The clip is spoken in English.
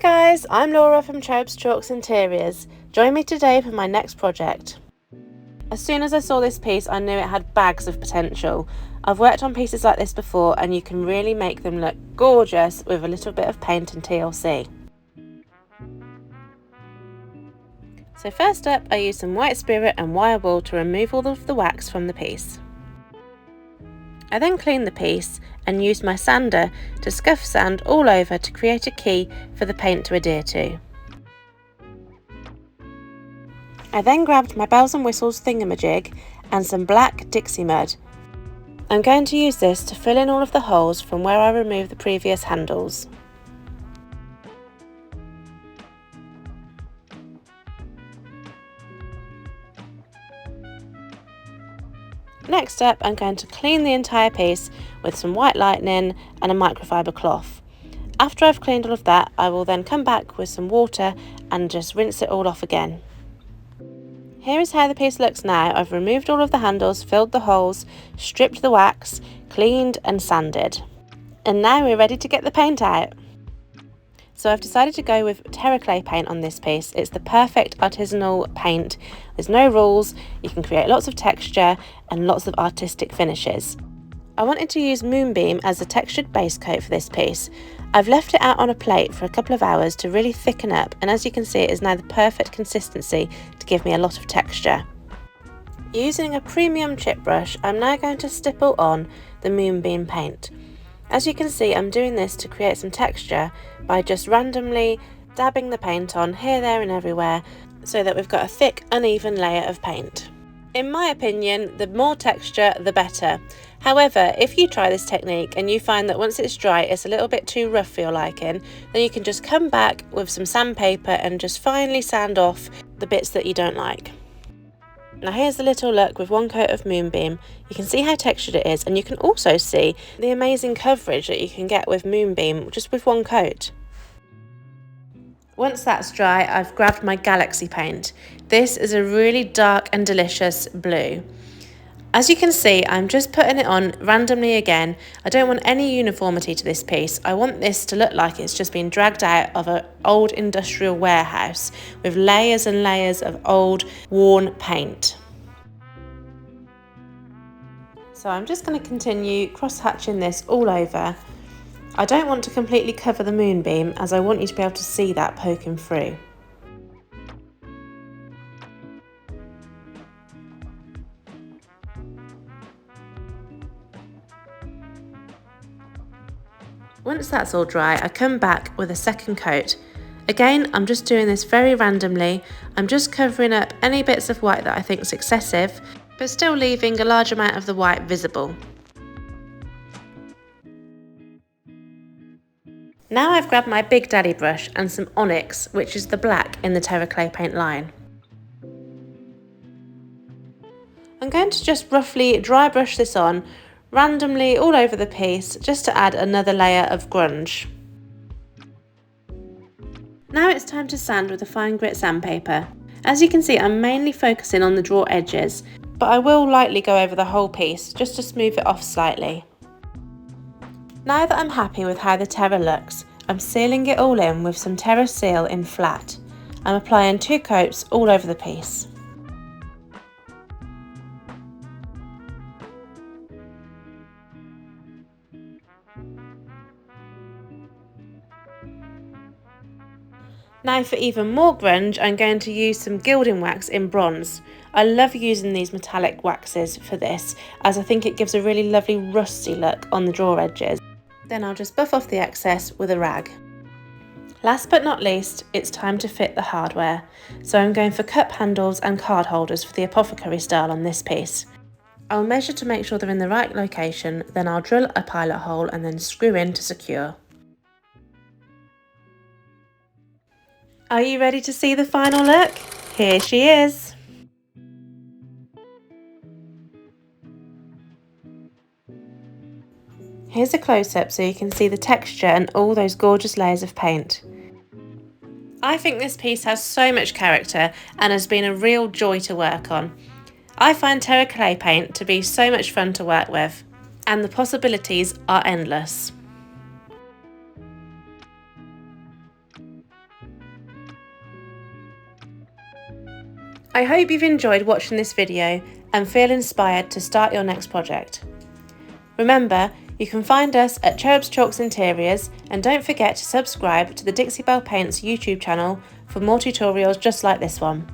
guys, I'm Laura from Cherubs Chalks Interiors. Join me today for my next project. As soon as I saw this piece, I knew it had bags of potential. I've worked on pieces like this before and you can really make them look gorgeous with a little bit of paint and TLC. So first up, I used some white spirit and wire wool to remove all of the wax from the piece. I then cleaned the piece and used my sander to scuff sand all over to create a key for the paint to adhere to. I then grabbed my bells and whistles thingamajig and some black Dixie mud. I'm going to use this to fill in all of the holes from where I removed the previous handles. Next up, I'm going to clean the entire piece with some white lightning and a microfiber cloth. After I've cleaned all of that, I will then come back with some water and just rinse it all off again. Here is how the piece looks now. I've removed all of the handles, filled the holes, stripped the wax, cleaned and sanded. And now we're ready to get the paint out. So I've decided to go with terraclay paint on this piece. It's the perfect artisanal paint. There's no rules, you can create lots of texture and lots of artistic finishes. I wanted to use Moonbeam as a textured base coat for this piece. I've left it out on a plate for a couple of hours to really thicken up, and as you can see it is now the perfect consistency to give me a lot of texture. Using a premium chip brush, I'm now going to stipple on the Moonbeam paint. As you can see, I'm doing this to create some texture by just randomly dabbing the paint on here, there and everywhere so that we've got a thick, uneven layer of paint. In my opinion, the more texture, the better. However, if you try this technique and you find that once it's dry, it's a little bit too rough for your liking, then you can just come back with some sandpaper and just finely sand off the bits that you don't like. Now here's the little look with one coat of Moonbeam. You can see how textured it is, and you can also see the amazing coverage that you can get with Moonbeam just with one coat. Once that's dry, I've grabbed my Galaxy paint. This is a really dark and delicious blue. As you can see, I'm just putting it on randomly again. I don't want any uniformity to this piece. I want this to look like it's just been dragged out of an old industrial warehouse with layers and layers of old worn paint. So I'm just going to continue cross-hatching this all over. I don't want to completely cover the Moonbeam as I want you to be able to see that poking through. Once that's all dry, I come back with a second coat. Again, I'm just doing this very randomly. I'm just covering up any bits of white that I think is excessive, but still leaving a large amount of the white visible. Now I've grabbed my Big Daddy brush and some Onyx, which is the black in the terraclay paint line. I'm going to just roughly dry brush this on randomly all over the piece just to add another layer of grunge. Now it's time to sand with a fine grit sandpaper. As you can see, I'm mainly focusing on the draw edges, but I will lightly go over the whole piece just to smooth it off slightly. Now that I'm happy with how the terra looks, I'm sealing it all in with some Terra Seal in flat. I'm applying 2 coats all over the piece. Now for even more grunge, I'm going to use some gilding wax in bronze. I love using these metallic waxes for this, as I think it gives a really lovely rusty look on the draw edges. Then I'll just buff off the excess with a rag. Last but not least, it's time to fit the hardware. So I'm going for cup handles and card holders for the apothecary style on this piece. I'll measure to make sure they're in the right location, then I'll drill a pilot hole and then screw in to secure. Are you ready to see the final look? Here she is. Here's a close-up so you can see the texture and all those gorgeous layers of paint. I think this piece has so much character and has been a real joy to work on. I find terraclay paint to be so much fun to work with, and the possibilities are endless. I hope you've enjoyed watching this video and feel inspired to start your next project. Remember, you can find us at Cherubs Chalks Interiors, and don't forget to subscribe to the Dixie Belle Paints YouTube channel for more tutorials just like this one.